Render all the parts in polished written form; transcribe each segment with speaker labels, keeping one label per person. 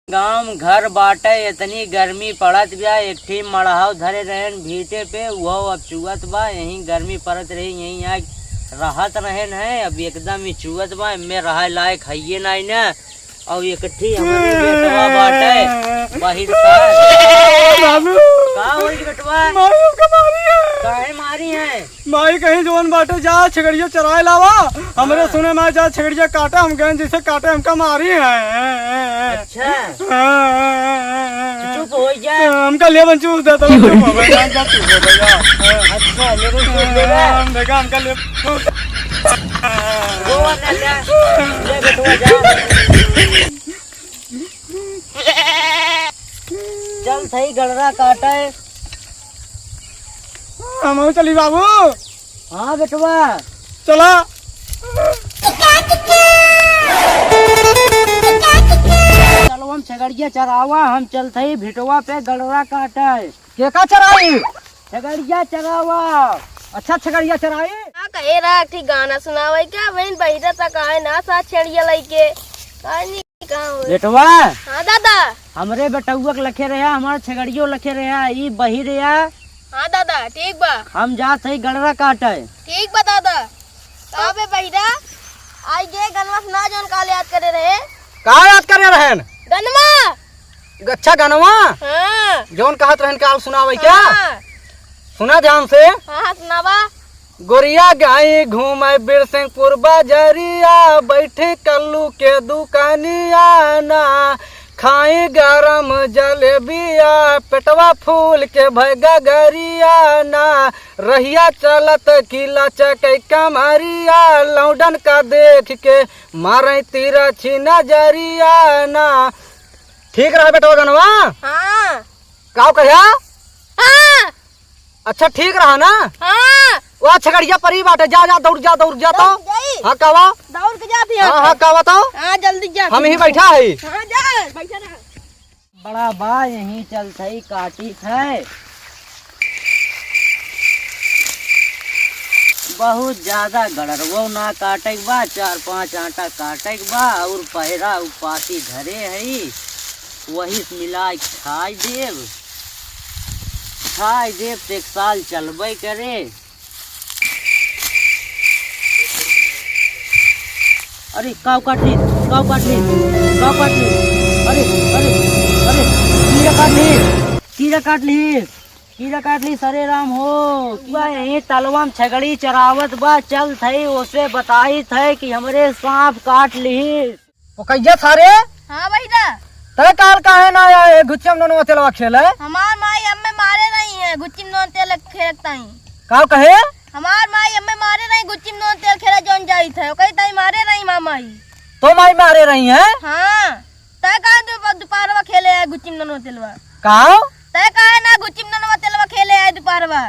Speaker 1: गांव घर बाटे इतनी गर्मी पड़त बा। एक ठी मड़हाव धरे रहन भीटे पे वो अब चुअत बा। यही गर्मी पड़त रही यही आग राहत रहन है। अब एकदम ही चुअत बा। इनमें रहा लायक है नहीं न। और एक ठी हमारे बेटवा बाटे बाहिर का होई बेटवा काहे मारी है
Speaker 2: माई कहीं जोन बाटे जा छगड़िया चराए लावा। हमरे सुने में जा छगड़िया काटा हम गए जिसे काटे हमका मारी है।
Speaker 1: अच्छा चुप हो जा।
Speaker 2: हमका लेवन चूस देता अच्छा
Speaker 1: लेवन चूस देगा
Speaker 2: देखा हमका ले
Speaker 1: बेटवा जा। चल सही गड़रा काटा है।
Speaker 2: हम चली बाबू।
Speaker 1: हाँ बेटवा
Speaker 2: चला।
Speaker 1: चलो हम छगड़िया चरावा। हम चलते ही भिटवा पे गड़रा काटा है।
Speaker 2: केका चराई
Speaker 1: छगड़िया चरावा।
Speaker 2: अच्छा छगड़िया चराई
Speaker 3: कहे रहा ठीक गाना सुनावे क्या बहन बहिरा तक आए ना साथ छेड़िया लइके कहानी कहां
Speaker 1: बेटवा।
Speaker 3: हां दादा
Speaker 1: हमरे बेटुआ के लखे रहा हमारे छगड़ियो लखे रहा ई बही रहा।
Speaker 3: हां दादा ठीक बा।
Speaker 1: हम जा सही गड़रा काटे।
Speaker 3: ठीक बा दादा। कहां पे बहिरा आई गे गनवा सुना जोन काल याद करे रहे।
Speaker 2: का याद करे रहन
Speaker 3: गनवा।
Speaker 2: अच्छा गनवा
Speaker 3: हां
Speaker 2: जोन कहत रहन काल सुनावे क्या।
Speaker 3: हां
Speaker 2: सुना ध्यान से।
Speaker 3: हां सुनावा।
Speaker 2: गोरिया गाई घूमे बिरसिंहपुर बाजरिया बैठे कल्लू के दुकानिया ना खाई गरम जलेबिया पेटवा फूल के भैगा गरिया ना रहिया चलत किला चकै कमरिया लौडन का देख के मारे तीरा छी नजरिया ना। ठीक रहा बेटवा गनवा।
Speaker 3: हां
Speaker 2: का कहिया।
Speaker 3: हां
Speaker 2: अच्छा ठीक रहा ना।
Speaker 3: हां
Speaker 2: वो छगड़िया परी बाटे जा जा दौड़ जा तो। हाँ कावा
Speaker 3: दौड़ के जाती है।
Speaker 2: हाँ कावा तो।
Speaker 3: हां जल्दी जा।
Speaker 2: हम ही बैठा है।
Speaker 3: हां जा बैठा रह।
Speaker 1: बड़ा बा यही चलते ही काटी है। बहुत ज्यादा गड़रवो ना काटे बा। 4-5 आटा काटे बा और पहरा उपासी धरे है वही मिला खाई देव तो एक साल चलबे करे। अरे काव काट ली अरे अरे अरे कीड़ा काट ली सरे राम हो। यही तलवा में छगड़ी चरावत बा। चल थे उसे बताई थे कि हमरे सांप काट ली।
Speaker 2: वो कैया थारे।
Speaker 3: हां भैया
Speaker 2: तय काल काहे ना आया गुच्चम दोनों तेलवा खेले।
Speaker 3: हमार माई अम्मे मारे नहीं है गुच्चिम नोन तेल खेलता ही।
Speaker 2: का कहे
Speaker 3: हमार माई अम्मे मारे नहीं गुच्चिम नोन तेल खेला जोन जाई थे कई ताई मारे नहीं मामाई।
Speaker 2: तो माई मारे रही है।
Speaker 3: हां तय काहे दोपहरवा खेले है गुच्चिम नोन तेलवा।
Speaker 2: का
Speaker 3: तय काहे ना गुच्चिम नोन तेलवा खेले है दोपहरवा।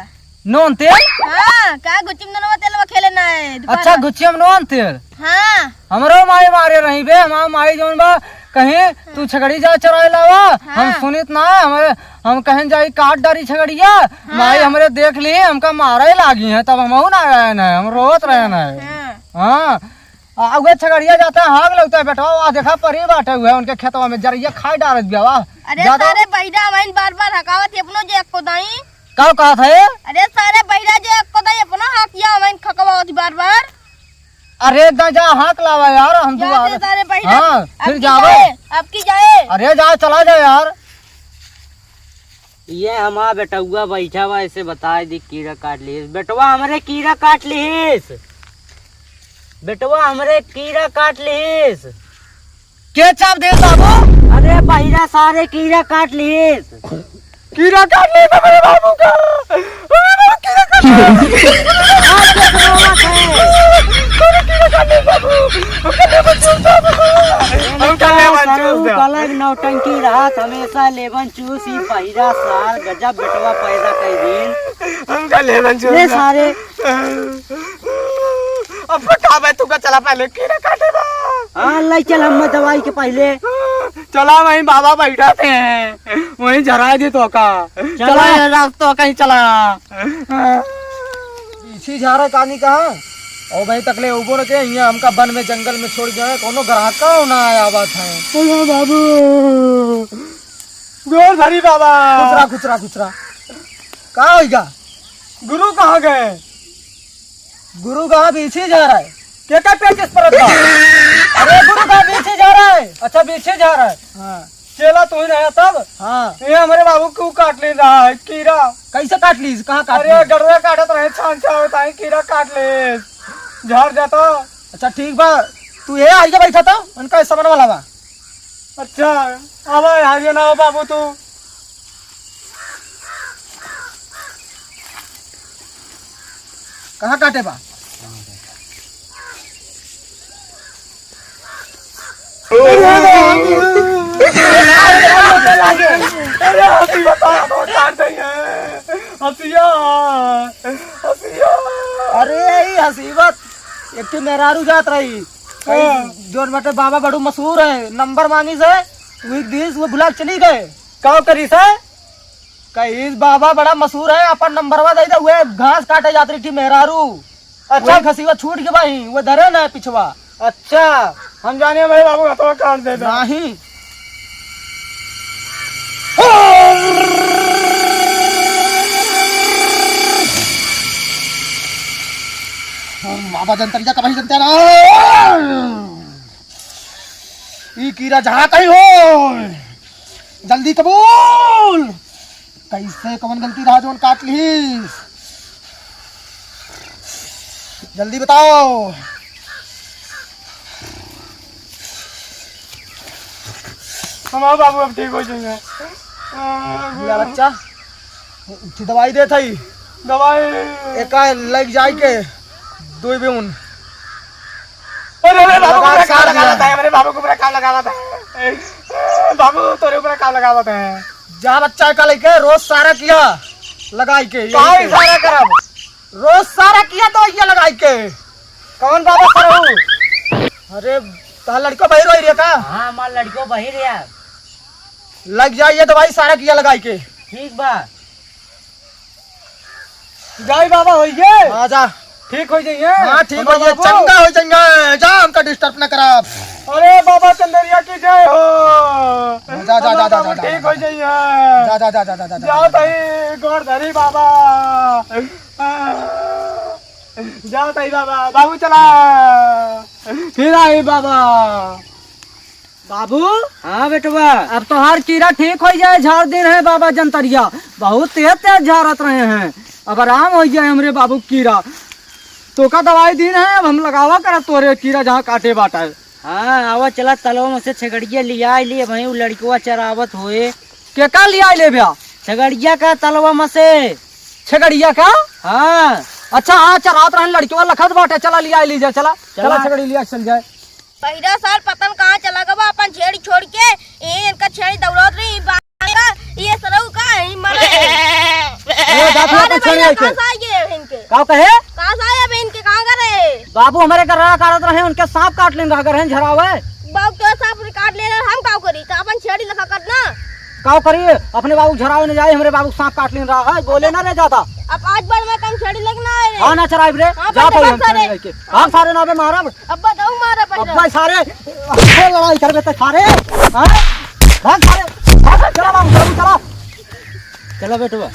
Speaker 2: नोन तेल।
Speaker 3: हां का गुच्चिम नोन तेलवा खेले ना है दोपहरवा।
Speaker 2: अच्छा गुच्चम नोन तेल।
Speaker 3: हां
Speaker 2: हमरो माई मारे रही बे। हमार माई जोन बा कहीं तू छगड़ी जा चराए लावा। हम सुनित ना हमारे हम कहीं जाई काट डारी छगड़िया। माई हमरे देख ली हमका मारे लागी है तब हम ना आए ना हम रोत रहे ना। हाँ आगे छगड़िया जाता है हाग लगता है बेटा। वहाँ देखा परी बाटे हुए उनके खेतवा में जरिया खाई डाल दिया। वाह
Speaker 3: अरे सारे बहिरा वहीं बार-बार हकावत अपनो जे एको दाई।
Speaker 2: का कहा था ये।
Speaker 3: अरे सारे बहिरा जे एको दाई अपनो हकिया वहीं खकवावत बार-बार।
Speaker 2: अरे जा हाक लावा यार हम
Speaker 3: जाते सारे बहिरा।
Speaker 2: हाँ फिर जावे
Speaker 3: अब की जाए।
Speaker 2: अरे जा चला जाए यार।
Speaker 1: ये हमारा बेटुआ बैठा हुआ ऐसे बताए दी कीड़ा काट ली। बेटवा हमरे कीड़ा काट लीस। बेटवा हमरे कीड़ा काट लीस।
Speaker 2: के चाप दे बाबू।
Speaker 1: अरे बहिरा सारे कीड़ा काट लीस।
Speaker 2: कीड़ा काट ली मेरे बाबू का। कीड़ा काट
Speaker 1: अलग नौटंकी रहा हमेशा लेवन चूस ही पहिरा सार गजब बेटवा पैदा कर दिन
Speaker 2: हमका लेवन चूस
Speaker 1: सारे।
Speaker 2: अब का भाई तू का चला पहले कीड़ा काटे बा।
Speaker 1: हाँ ले चल हम दवाई के पहले
Speaker 2: चला वहीं बाबा बैठा थे वहीं जरा दे तो का चला तो कहीं चला। पीछे जा रहा कहानी कहाँ और भाई तकले उबो न के यहाँ हमका वन में जंगल में छोड़ गए कोनो ग्राहक का ना आया बात है बाबू गोर धरी बाबा खुचरा खुचरा खुचरा कहाँ होगा गुरु कहाँ गए गुरु कहाँ पीछे जा रहा है क्या पेचिस पर अरे गुरु कहाँ पीछे जा रहा है अच्छा पीछे जा रहा है हाँ चेला तू ही रहा तब हाँ ये हमारे बाबू को काट ले रहा है कीड़ा कैसे काट ली कहाँ काट अरे डरवा काटत रहे छान छा होता है कीड़ा काट ले झाड़ जाता अच्छा ठीक बा तू ये आगे बैठा था उनका समन वाला बा अच्छा अब आगे ना बाबू तू कहाँ काटे बा अरे हसीबत एक मेहरारू जात रही जो बटे बाबा बड़ू मशहूर है नंबर मांगी से वो भुला चली गए का करी से कहीं बाबा बड़ा मशहूर है अपन नंबरवा दे हुए घास काटे जाती थी मेहरारू अच्छा खसीबा छूट के भाई वो धरे ना पिछवा अच्छा हम जाने भाई बाबू हथवा काट दे नहीं बाबा जनतरिया का भाई जनता ना ई कीड़ा जहाँ कहीं हो जल्दी कबूल कैसे कौन गलती रहा जो काट ली जल्दी बताओ हमारा बाबू अब ठीक हो जाएंगे बच्चा दवाई दे थी दवाई एक लग जाए के दो बेउन अरे बाबू को काम लगाता है मेरे बाबू को पूरा काम लगाता है बाबू तोरे ऊपर काम लगाता है जा बच्चा का लेके रोज सारा किया लगाई के काई सारा करब रोज सारा किया तो ये लगाई के कौन बाबा करू अरे ता लड़को बही रोई रे का
Speaker 1: हाँ हमार लड़को बही रे
Speaker 2: लग जाए ये दवाई सारा किया लगाई के
Speaker 1: ठीक बा
Speaker 2: जाई बाबा होई गे हां जा ठीक हो जाइए हां ठीक हो जाइए चंगा हो जाएंगे जा हमका डिस्टर्ब ना करा अरे बाबा चंदरिया की जय हो जा जा जा जा ठीक हो जाइए जा जा जा जा जा जाओ भाई गोर धरी बाबा जाओ भाई बाबा बाबू चला फिर आई बाबा बाबू
Speaker 1: हाँ बेटवा
Speaker 2: अब तो हर कीड़ा ठीक हो जाए झाड़ दिन है बाबा जनतरिया बहुत तेज तेज झाड़त रहे हैं अब आराम हो जाए हमरे बाबू कीड़ा तो का दवाई दिन है अब हम लगावा कर तोरे कीड़ा जहाँ काटे बाटा है
Speaker 1: हाँ आवा चला तलवा में से छगड़िया लिया लिए भाई वो लड़कुआ चरावत होए
Speaker 2: के का लिया ले भैया
Speaker 1: छगड़िया का तलवा में से
Speaker 2: छगड़िया का
Speaker 1: हाँ
Speaker 2: अच्छा हाँ चरात रहे लड़कियों लखत बाटे चला लिया लीजिए चला चला छगड़ी लिया चल जाए
Speaker 3: पहिरा साल पतन कहाँ चला गवा अपन छेड़ी छोड़ के इनका छेड़ी दौड़त रही ये सरऊ का ही मरे
Speaker 2: का कहे
Speaker 3: कहाँ से आए अब इनके कहाँ करे
Speaker 2: बाबू हमारे घर कारत रहे उनके सांप काट लेंगे अगर हैं झरावे
Speaker 3: बाबू के सांप काट ले हम काव करी तो अपन छेड़ी लखा करना
Speaker 2: काव करिए अपने बाबू झरावे न जाए हमारे बाबू सांप काट ले रहा है बोले ना रे जाता
Speaker 3: अब आज बार मैं कम छेड़ी लगना है
Speaker 2: हां ना चराई रे जा तो हम छेड़ी के हम सारे ना बे मारब
Speaker 3: अब बताऊं मारा पर
Speaker 2: अब भाई सारे लड़ाई करबे तो सारे हां भाग सारे चला बाबू चला
Speaker 1: चला बेटवा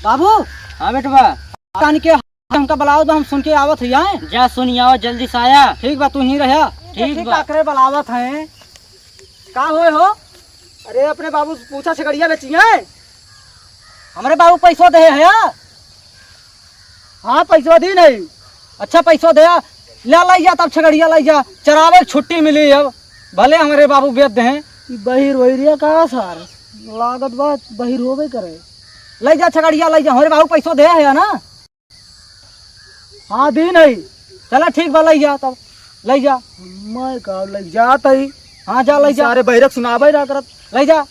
Speaker 2: बाबू
Speaker 1: हाँ बेटवा
Speaker 2: कान के हमका बुलाओ तो हम सुन के आवत है आए
Speaker 1: जा सुन आओ जल्दी से आया
Speaker 2: ठीक बा तू ही रहा
Speaker 1: ठीक बा
Speaker 2: आकरे बुलावत है का होए हो अरे अपने बाबू पूछा छगड़िया बेचिए हमारे बाबू पैसों दे है हाँ पैसों दी नहीं अच्छा पैसों दे ला जा तब छगड़िया लाई जा चरावे छुट्टी मिली अब भले हमारे बाबू बेच हैं बहिर वहिरिया का सार लागत बात बहिर होबे करे लाई जा छगड़िया लाई जा हमारे बाबू पैसों दे है ना हाँ दी नहीं चला ठीक बा लाई जा तब लाई जा मैं का लाई जा तई हाँ जा लाई जा अरे बैरक सुनाबे ना करत लाई जा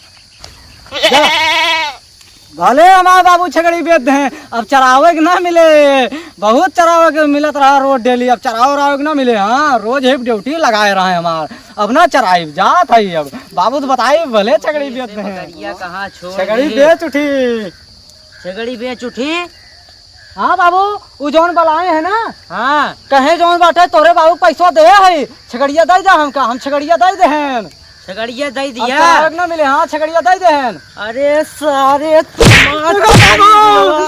Speaker 2: भले हमारे बाबू छकड़ी बेच हैं, अब चरावे के ना मिले, बहुत चरावे के मिलत रहा रोज डेली, अब चरावे के ना मिले। हाँ रोज हिप ड्यूटी लगाए रहे हमार, अब ना चराई जात है। अब बाबू तो बताई भले छकड़ी बेच हैं,
Speaker 1: बकरिया कहाँ छोड़
Speaker 2: छकड़ी
Speaker 1: दी?
Speaker 2: बेच उठी।
Speaker 1: छकड़ी बेच उठी।
Speaker 2: हाँ बाबू वो जौन बलाए है ना,
Speaker 1: हाँ
Speaker 2: कहे जौन बाटे तोरे बाबू पैसा दे है, छकड़िया दे दे हमका, हम छकड़िया दे दे हैं।
Speaker 1: छकड़िया दे
Speaker 2: अब
Speaker 1: दिया।
Speaker 2: चरावे के ना मिले, हाँ छकड़िया दे दे हैं।
Speaker 1: अरे सारे
Speaker 2: No, no, no, no.